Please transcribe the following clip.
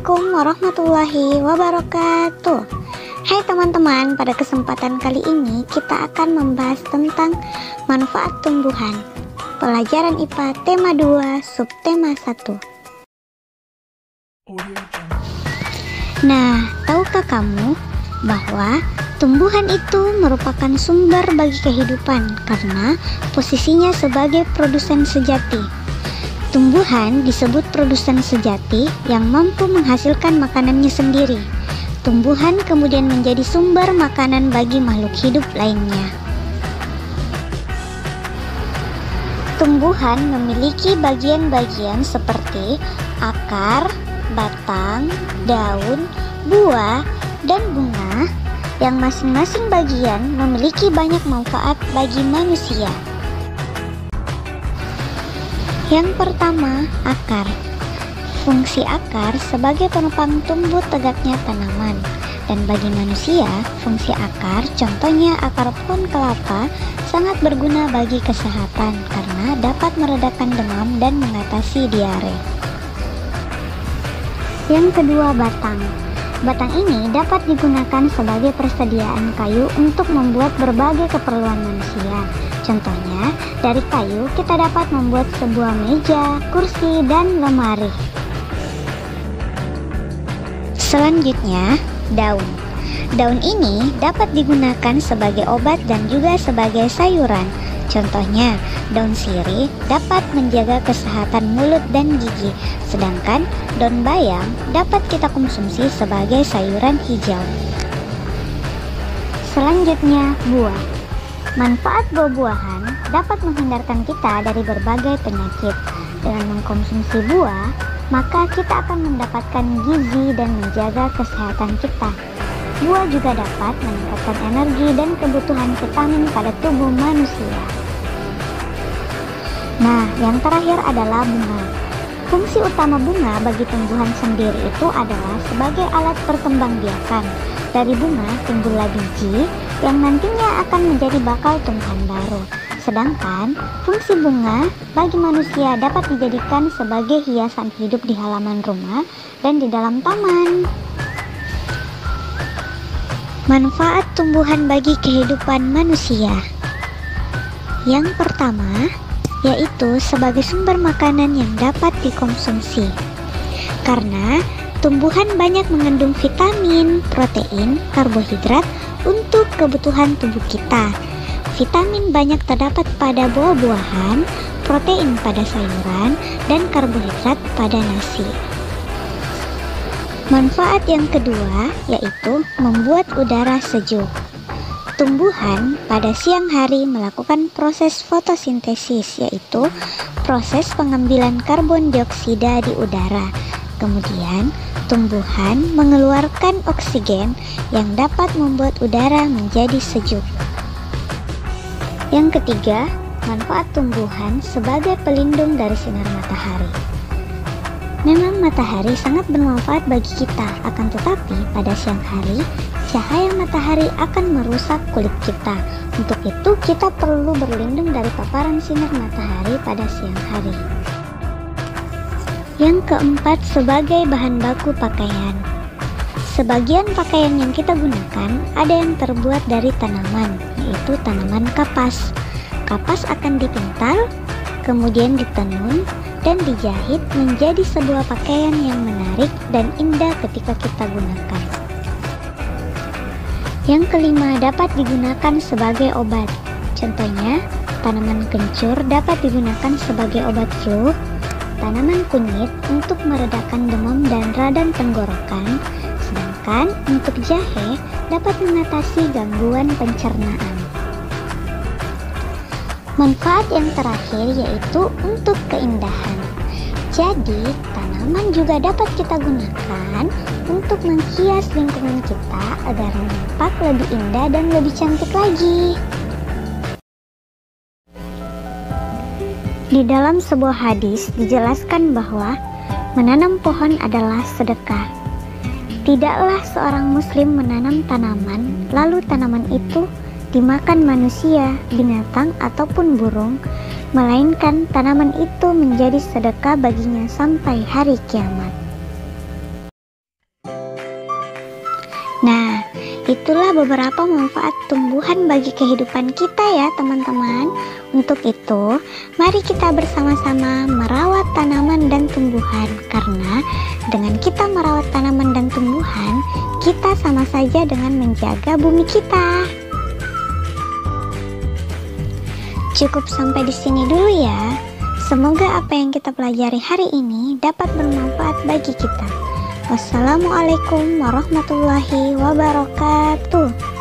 Assalamualaikum warahmatullahi wabarakatuh. Hai teman-teman, pada kesempatan kali ini kita akan membahas tentang manfaat tumbuhan. Pelajaran IPA tema 2, subtema 1. Nah, tahukah kamu bahwa tumbuhan itu merupakan sumber bagi kehidupan karena posisinya sebagai produsen sejati. Tumbuhan disebut produsen sejati yang mampu menghasilkan makanannya sendiri. Tumbuhan kemudian menjadi sumber makanan bagi makhluk hidup lainnya. Tumbuhan memiliki bagian-bagian seperti akar, batang, daun, buah, dan bunga yang masing-masing bagian memiliki banyak manfaat bagi manusia. Yang pertama, akar. Fungsi akar sebagai penopang tumbuh tegaknya tanaman. Dan bagi manusia, fungsi akar, contohnya akar pohon kelapa, sangat berguna bagi kesehatan karena dapat meredakan demam dan mengatasi diare. Yang kedua, batang. Batang ini dapat digunakan sebagai persediaan kayu untuk membuat berbagai keperluan manusia. Contohnya, dari kayu kita dapat membuat sebuah meja, kursi, dan lemari. Selanjutnya, daun. Daun ini dapat digunakan sebagai obat dan juga sebagai sayuran. Contohnya, daun sirih dapat menjaga kesehatan mulut dan gigi, sedangkan daun bayam dapat kita konsumsi sebagai sayuran hijau. Selanjutnya, buah. Manfaat buah-buahan dapat menghindarkan kita dari berbagai penyakit. Dengan mengkonsumsi buah, maka kita akan mendapatkan gizi dan menjaga kesehatan kita. Buah juga dapat meningkatkan energi dan kebutuhan vitamin pada tubuh manusia. Nah, yang terakhir adalah bunga. Fungsi utama bunga bagi tumbuhan sendiri itu adalah sebagai alat perkembangbiakan. Dari bunga timbullah biji yang nantinya akan menjadi bakal tumbuhan baru. Sedangkan fungsi bunga bagi manusia dapat dijadikan sebagai hiasan hidup di halaman rumah dan di dalam taman. Manfaat tumbuhan bagi kehidupan manusia. Yang pertama, yaitu sebagai sumber makanan yang dapat dikonsumsi. Karena tumbuhan banyak mengandung vitamin, protein, karbohidrat untuk kebutuhan tubuh kita. Vitamin banyak terdapat pada buah-buahan, protein pada sayuran, dan karbohidrat pada nasi. Manfaat yang kedua yaitu membuat udara sejuk. Tumbuhan pada siang hari melakukan proses fotosintesis, yaitu proses pengambilan karbon dioksida di udara. Kemudian, tumbuhan mengeluarkan oksigen yang dapat membuat udara menjadi sejuk. Yang ketiga, manfaat tumbuhan sebagai pelindung dari sinar matahari. Memang matahari sangat bermanfaat bagi kita, akan tetapi pada siang hari, cahaya matahari akan merusak kulit kita. Untuk itu, kita perlu berlindung dari paparan sinar matahari pada siang hari. Yang keempat, sebagai bahan baku pakaian. Sebagian pakaian yang kita gunakan ada yang terbuat dari tanaman, yaitu tanaman kapas. Kapas akan dipintal, kemudian ditenun, dan dijahit menjadi sebuah pakaian yang menarik dan indah ketika kita gunakan. Yang kelima, dapat digunakan sebagai obat. Contohnya, tanaman kencur dapat digunakan sebagai obat flu, tanaman kunyit untuk meredakan demam dan radang tenggorokan, sedangkan untuk jahe dapat mengatasi gangguan pencernaan. Manfaat yang terakhir yaitu untuk keindahan. Jadi, tanaman juga dapat kita gunakan untuk menghias lingkungan kita agar nampak lebih indah dan lebih cantik lagi. Di dalam sebuah hadis dijelaskan bahwa menanam pohon adalah sedekah. Tidaklah seorang muslim menanam tanaman, lalu tanaman itu dimakan manusia, binatang, ataupun burung, melainkan tanaman itu menjadi sedekah baginya sampai hari kiamat. Itulah beberapa manfaat tumbuhan bagi kehidupan kita ya teman-teman. Untuk itu, mari kita bersama-sama merawat tanaman dan tumbuhan. Karena dengan kita merawat tanaman dan tumbuhan, kita sama saja dengan menjaga bumi kita. Cukup sampai di sini dulu ya. Semoga apa yang kita pelajari hari ini dapat bermanfaat bagi kita. Wassalamualaikum warahmatullahi wabarakatuh.